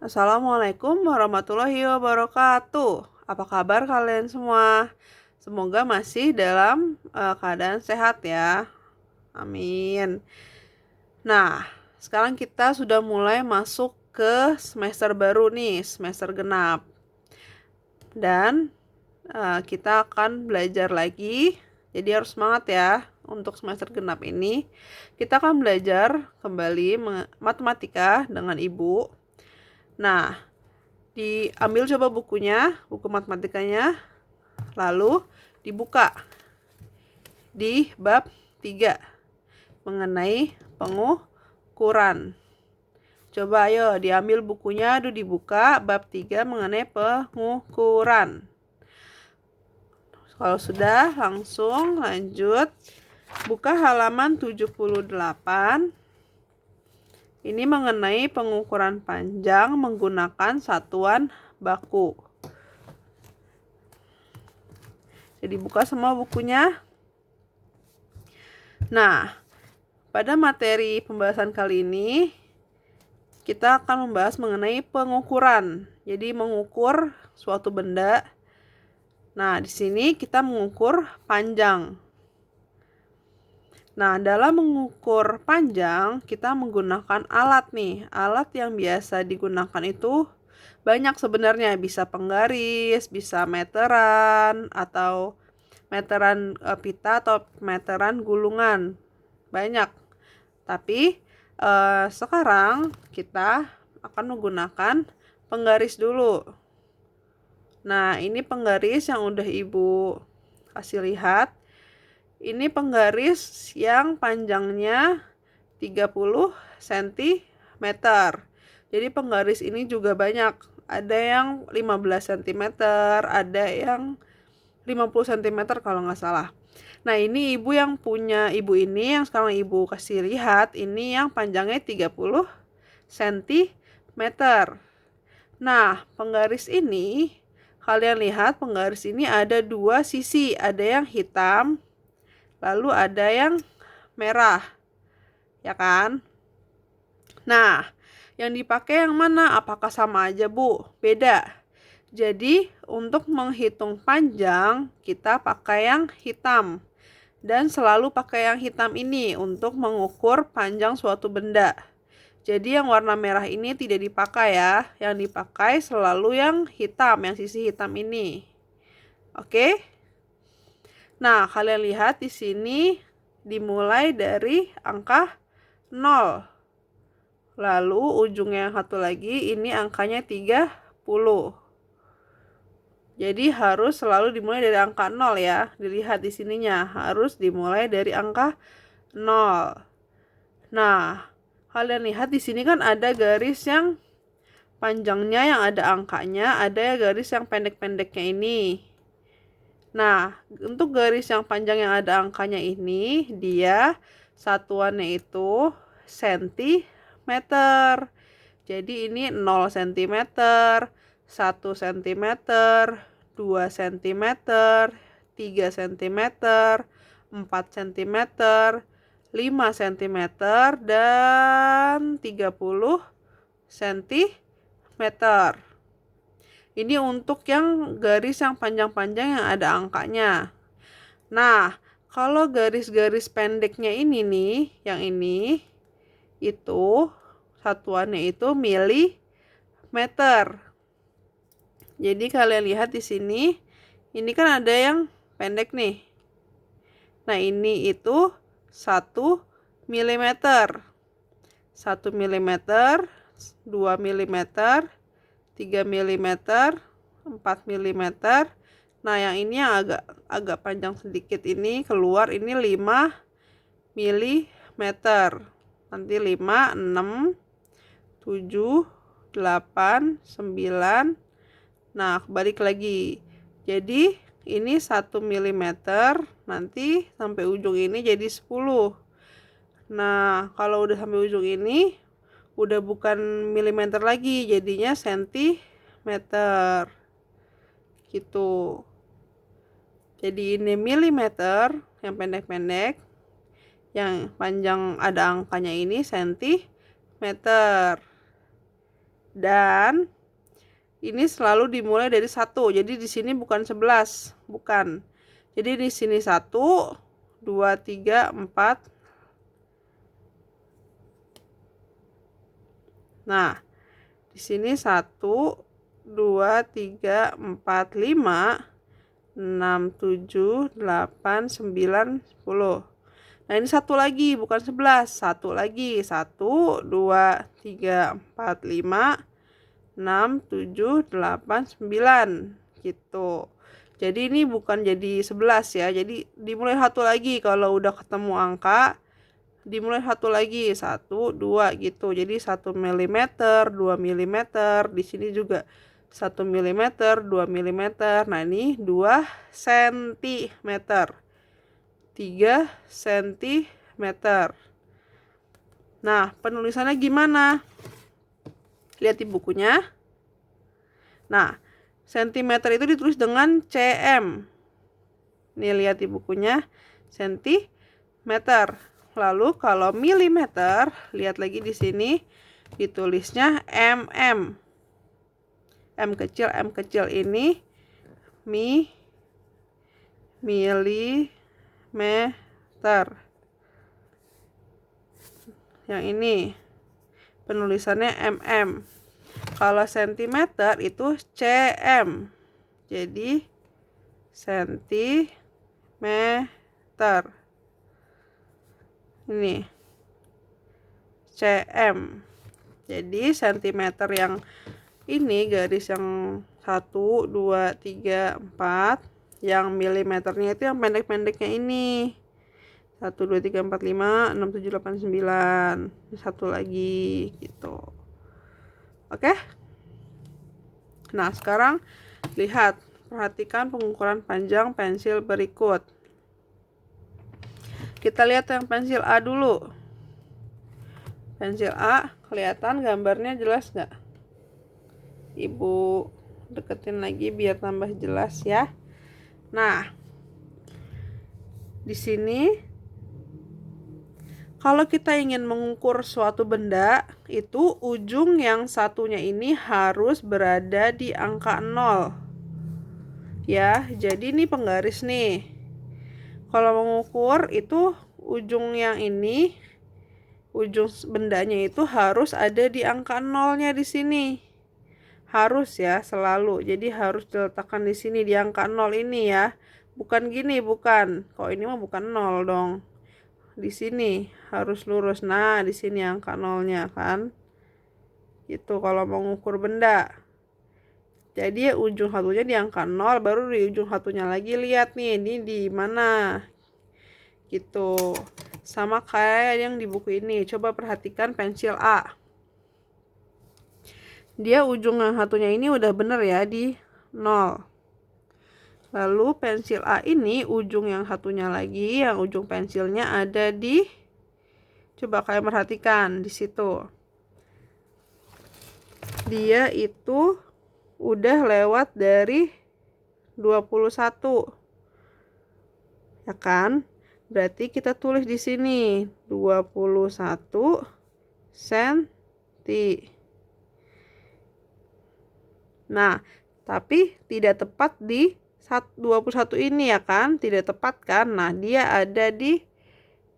Assalamualaikum warahmatullahi wabarakatuh. Apa kabar kalian semua? Semoga masih dalam keadaan sehat ya. Amin. Nah, sekarang kita sudah mulai masuk ke semester baru nih, semester genap. Dan kita akan belajar lagi. Jadi harus semangat ya untuk semester genap ini. Kita akan belajar kembali matematika dengan Ibu. Nah, diambil coba bukunya, buku matematikanya, lalu dibuka di bab 3 mengenai pengukuran. Coba ayo diambil bukunya, dibuka bab 3 mengenai pengukuran. Kalau sudah, langsung lanjut. Buka halaman 78. Ini mengenai pengukuran panjang menggunakan satuan baku. Jadi buka semua bukunya. Nah, pada materi pembahasan kali ini kita akan membahas mengenai pengukuran. Jadi mengukur suatu benda. Nah, di sini kita mengukur panjang. Nah, dalam mengukur panjang, kita menggunakan alat nih. Alat yang biasa digunakan itu banyak sebenarnya. Bisa penggaris, bisa meteran, atau meteran pita, atau meteran gulungan. Banyak. Tapi sekarang kita akan menggunakan penggaris dulu. Nah, ini penggaris yang udah Ibu kasih lihat. Ini penggaris yang panjangnya 30 cm. Jadi penggaris ini juga banyak. Ada yang 15 cm, ada yang 50 cm kalau nggak salah. Nah, ini Ibu yang punya Ibu ini yang sekarang Ibu kasih lihat, ini yang panjangnya 30 cm. Nah, penggaris ini, kalian lihat penggaris ini ada dua sisi. Ada yang hitam, lalu ada yang merah, ya kan? Nah, yang dipakai yang mana? Apakah sama aja, Bu? Beda. Jadi, untuk menghitung panjang, kita pakai yang hitam. Dan selalu pakai yang hitam ini untuk mengukur panjang suatu benda. Jadi, yang warna merah ini tidak dipakai ya. Yang dipakai selalu yang hitam, yang sisi hitam ini. Oke? Nah, kalian lihat di sini dimulai dari angka 0. Lalu ujungnya yang satu lagi ini angkanya 30. Jadi harus selalu dimulai dari angka 0 ya. Dilihat di sininya harus dimulai dari angka 0. Nah, kalian lihat di sini kan ada garis yang panjangnya yang ada angkanya, ada garis yang pendek-pendeknya ini. Nah, untuk garis yang panjang yang ada angkanya ini, dia satuannya itu sentimeter. Jadi ini 0 cm, 1 cm, 2 cm, 3 cm, 4 cm, 5 cm, dan 30 cm. Ini untuk yang garis yang panjang-panjang yang ada angkanya. Nah, kalau garis-garis pendeknya ini nih, yang ini, itu satuannya itu milimeter. Jadi kalian lihat di sini, ini kan ada yang pendek nih. Nah, ini itu 1 milimeter. 1 milimeter, 2 milimeter, 3 mm, 4 mm. Nah, yang ini yang agak panjang sedikit ini keluar ini 5 mm. Nanti 5, 6, 7, 8, 9. Nah, balik lagi. Jadi, ini 1 mm, nanti sampai ujung ini jadi 10. Nah, kalau udah sampai ujung ini udah bukan milimeter lagi, jadinya sentimeter gitu. Jadi ini milimeter yang pendek-pendek, yang panjang ada angkanya ini sentimeter. Dan ini selalu dimulai dari 1. Jadi di sini bukan 11, bukan. Jadi di sini 1, 2, 3, 4. Nah, di sini 1, 2, 3, 4, 5, 6, 7, 8, 9, 10. Nah, ini 1 lagi, bukan 11. 1 lagi. 1, 2, 3, 4, 5, 6, 7, 8, 9 gitu. Jadi ini bukan jadi 11 ya. Jadi dimulai 1 lagi. Kalau udah ketemu angka, dimulai 1 lagi. 1, 2 gitu. Jadi 1 mm, 2 mm. Di sini juga 1 mm, 2 mm. Nah, ini 2 cm. 3 cm. Nah, penulisannya gimana? Lihat di bukunya. Nah, sentimeter itu ditulis dengan cm. Nih, lihat di bukunya, sentimeter. Lalu kalau milimeter, lihat lagi di sini, ditulisnya mm. M kecil ini milimeter. Yang ini penulisannya mm. Kalau sentimeter itu cm. Jadi sentimeter. Ini cm. Jadi sentimeter yang ini garis yang 1, 2, 3, 4. Yang milimeternya itu yang pendek-pendeknya ini. 1, 2, 3, 4, 5, 6, 7, 8, 9. Satu lagi gitu. Oke. Nah, sekarang lihat, perhatikan pengukuran panjang pensil berikut. Kita lihat yang pensil A dulu. Pensil A, kelihatan gambarnya jelas nggak? Ibu deketin lagi biar tambah jelas ya. Nah, di sini kalau kita ingin mengukur suatu benda, itu ujung yang satunya ini harus berada di angka 0. Ya, jadi ini penggaris nih. Kalau mengukur itu ujung yang ini, ujung bendanya itu harus ada di angka 0-nya di sini. Harus ya, selalu. Jadi harus diletakkan di sini di angka 0 ini ya. Bukan gini, bukan. Kok ini mah bukan 0 dong. Di sini harus lurus. Nah, di sini angka 0-nya kan. Itu kalau mau mengukur benda. Jadi ujung satunya di angka 0, baru di ujung satunya lagi lihat nih, ini di mana. Gitu. Sama kayak yang di buku ini. Coba perhatikan pensil A. Dia ujung yang satunya ini udah bener ya di 0. Lalu pensil A ini ujung yang satunya lagi, yang ujung pensilnya ada di, coba kalian perhatikan di situ. Dia itu udah lewat dari 21. Ya kan? Berarti kita tulis di sini 21 cm. Nah, tapi tidak tepat di 21 ini ya kan, tidak tepat kan. Nah, dia ada di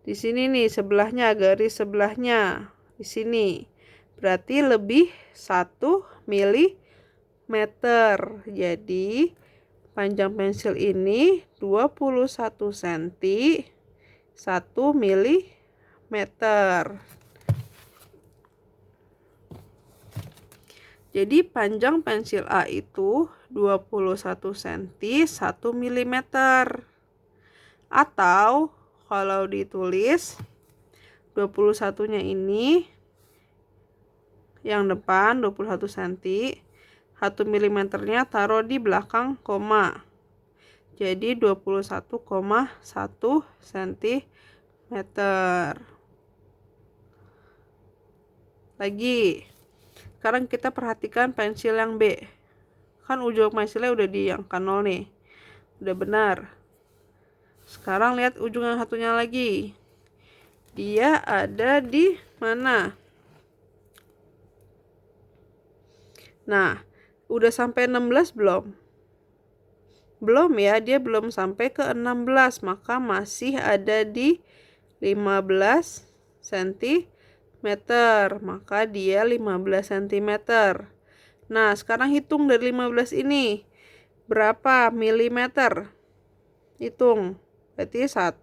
sini nih, sebelahnya, garis sebelahnya di sini. Berarti lebih 1 mm. Jadi panjang pensil ini 21 cm, 1 mm. Jadi panjang pensil A itu 21 cm, 1 mm. Atau kalau ditulis 21-nya ini yang depan 21 cm, 1 mm-nya taruh di belakang koma. Jadi 21,1 cm. Lagi. Sekarang kita perhatikan pensil yang B. Kan ujung pensilnya udah di angka 0 nih. Udah benar. Sekarang lihat ujung yang satunya lagi. Dia ada di mana? Nah, udah sampai 16 belum? Belum ya, dia belum sampai ke 16, maka masih ada di 15 cm, maka dia 15 cm. Nah, sekarang hitung dari 15 ini berapa milimeter? Hitung. Berarti 1,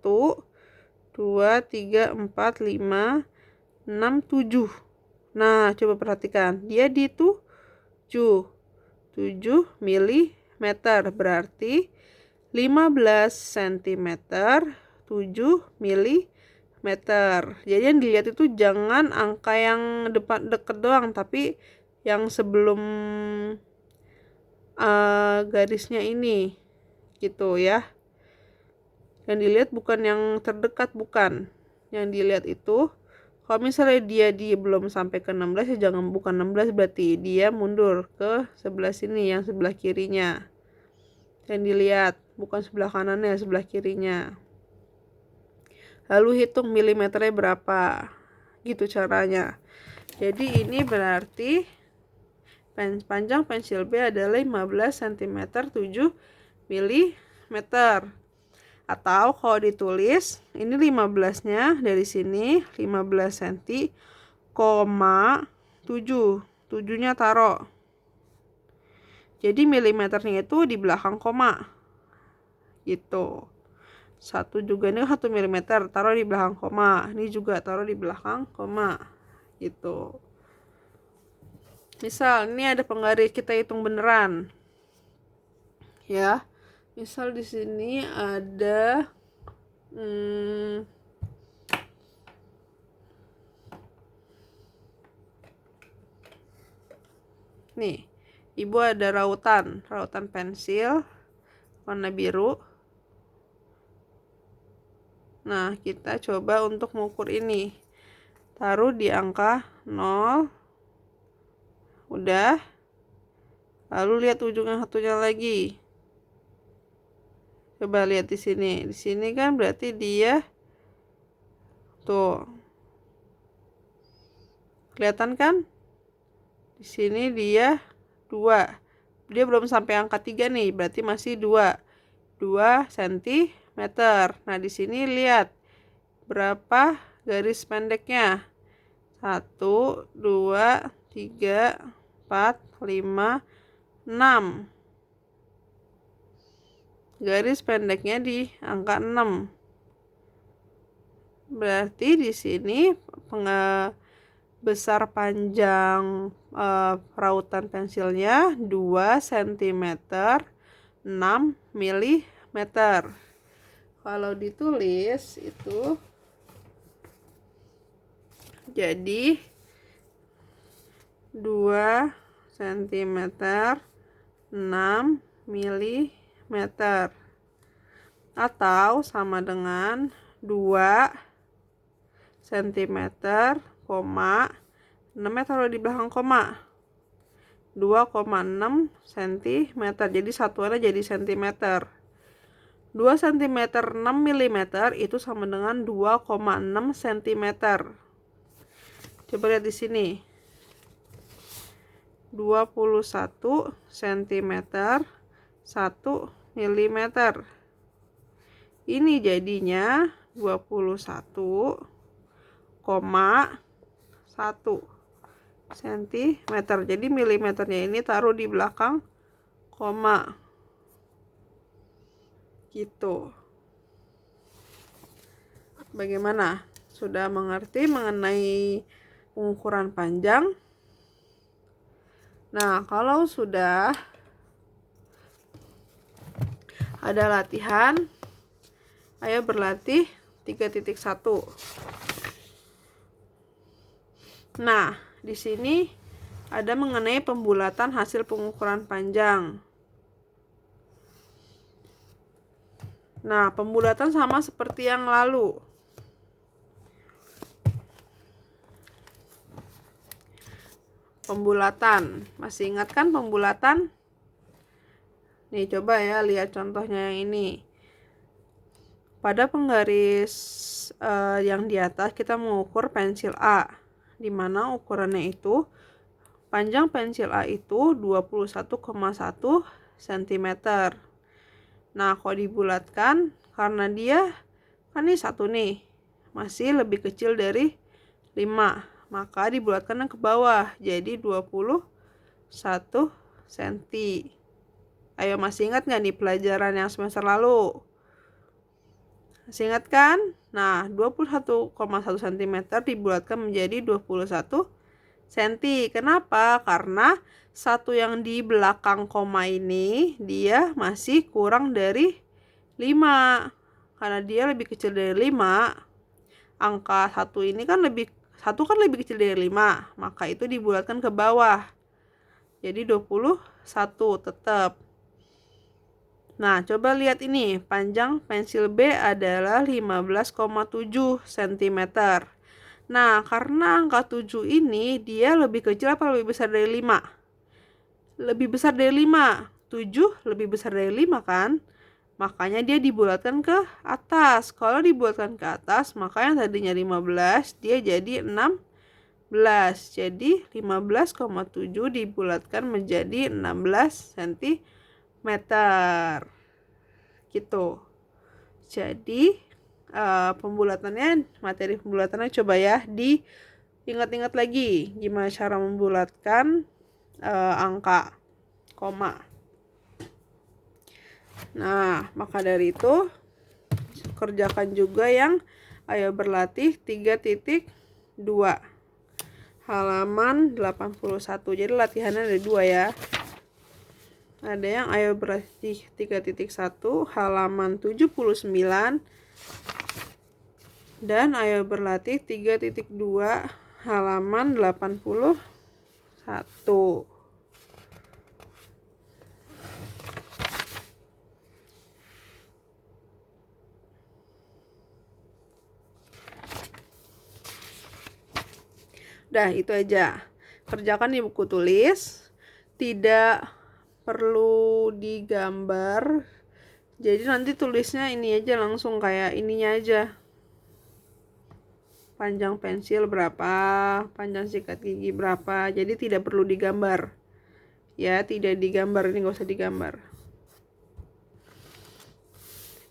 2, 3, 4, 5, 6, 7. Nah, coba perhatikan. Dia di 7 milimeter. Berarti 15 cm 7 milimeter. Jadi yang dilihat itu jangan angka yang depan deket doang, tapi yang sebelum garisnya ini gitu ya. Yang dilihat bukan yang terdekat, bukan. Yang dilihat itu kalau misalnya dia belum sampai ke 16 ya jangan, bukan 16, berarti dia mundur ke sebelah sini, yang sebelah kirinya. Yang dilihat bukan sebelah kanannya, sebelah kirinya. Lalu hitung milimeternya berapa. Gitu caranya. Jadi ini berarti panjang pensil B adalah 15 cm 7 mm. Atau kalau ditulis ini 15-nya dari sini 15 cm, 7-nya taruh. Jadi milimeternya itu di belakang koma. Gitu. 1 juga ini 1 mm, taruh di belakang koma. Ini juga taruh di belakang koma. Gitu. Misal ini ada penggaris, kita hitung beneran. Ya. Misal di sini ada nih, ibu ada rautan pensil warna biru. Nah, kita coba untuk mengukur ini. Taruh di angka 0. Udah. Lalu lihat ujung yang satunya lagi. Coba lihat di sini. Di sini kan berarti dia tuh. Kelihatan kan? Di sini dia 2. Dia belum sampai angka 3 nih, berarti masih 2 cm. Nah, di sini lihat berapa garis pendeknya. 1, 2, 3, 4, 5, 6. Garis pendeknya di angka 6. Berarti di sini besar panjang rautan pensilnya 2 cm 6 mm. Kalau ditulis itu jadi 2 cm 6 mm, atau sama dengan 2 cm, 6 taruh di belakang koma, 2,6 cm. Jadi satuannya jadi cm. 2 cm 6 mm itu sama dengan 2,6 cm. Coba lihat di sini. 21 cm 1 mm. Ini jadinya 21,1 cm. Jadi milimeternya ini taruh di belakang koma. Gitu. Bagaimana? Sudah mengerti mengenai pengukuran panjang? Nah, kalau sudah ada latihan, ayo berlatih 3.1. Nah, di sini ada mengenai pembulatan hasil pengukuran panjang. Nah, pembulatan sama seperti yang lalu. Pembulatan, masih ingat kan pembulatan? Nih, coba ya lihat contohnya yang ini. Pada penggaris yang di atas kita mengukur pensil A, di mana ukurannya itu panjang pensil A itu 21,1 cm. Nah, kalau dibulatkan, karena dia kan ini 1 nih, masih lebih kecil dari 5, maka dibulatkan ke bawah jadi 21 cm. Ayo, masih ingat nggak nih pelajaran yang semester lalu? Masih ingat kan? Nah, 21,1 cm dibulatkan menjadi 21 cm. Kenapa? Karena satu yang di belakang koma ini dia masih kurang dari 5. Karena dia lebih kecil dari 5, angka 1 ini kan lebih kecil dari 5, maka itu dibulatkan ke bawah. Jadi 21 tetap. Nah, coba lihat ini, panjang pensil B adalah 15,7 cm. Nah, karena angka 7 ini dia lebih kecil apa lebih besar dari 5? Lebih besar dari 5. 7 lebih besar dari 5 kan? Makanya dia dibulatkan ke atas. Kalau dibulatkan ke atas, maka yang tadinya 15 dia jadi 16. Jadi 15,7 dibulatkan menjadi 16 cm. Gitu. Jadi materi pembulatannya coba ya diingat-ingat lagi gimana cara membulatkan angka koma. Nah, maka dari itu kerjakan juga yang ayo berlatih 3.2 halaman 81. Jadi latihannya ada 2 ya. Ada yang ayo berlatih 3.1 halaman 79 dan ayo berlatih 3.2 halaman 81. Udah, itu aja. Kerjakan di buku tulis. Tidak perlu digambar, jadi nanti tulisnya ini aja langsung kayak ininya aja, panjang pensil berapa, panjang sikat gigi berapa, jadi tidak perlu digambar ya, tidak digambar, ini gak usah digambar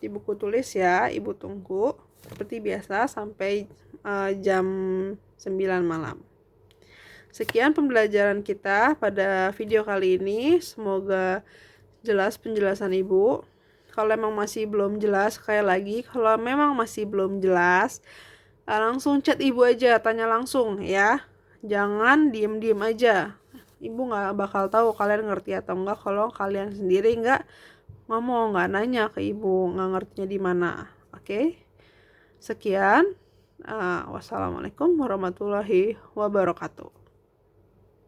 di buku tulis ya. Ibu tunggu seperti biasa sampai jam 9 malam. Sekian pembelajaran kita pada video kali ini. Semoga jelas penjelasan Ibu. Kalau memang masih belum jelas, sekali lagi, kalau memang masih belum jelas, langsung chat Ibu aja, tanya langsung ya. Jangan diem-diem aja. Ibu nggak bakal tahu kalian ngerti atau enggak kalau kalian sendiri nggak ngomong, nggak nanya ke Ibu, nggak ngertinya di mana. Oke? Sekian. Wassalamualaikum warahmatullahi wabarakatuh.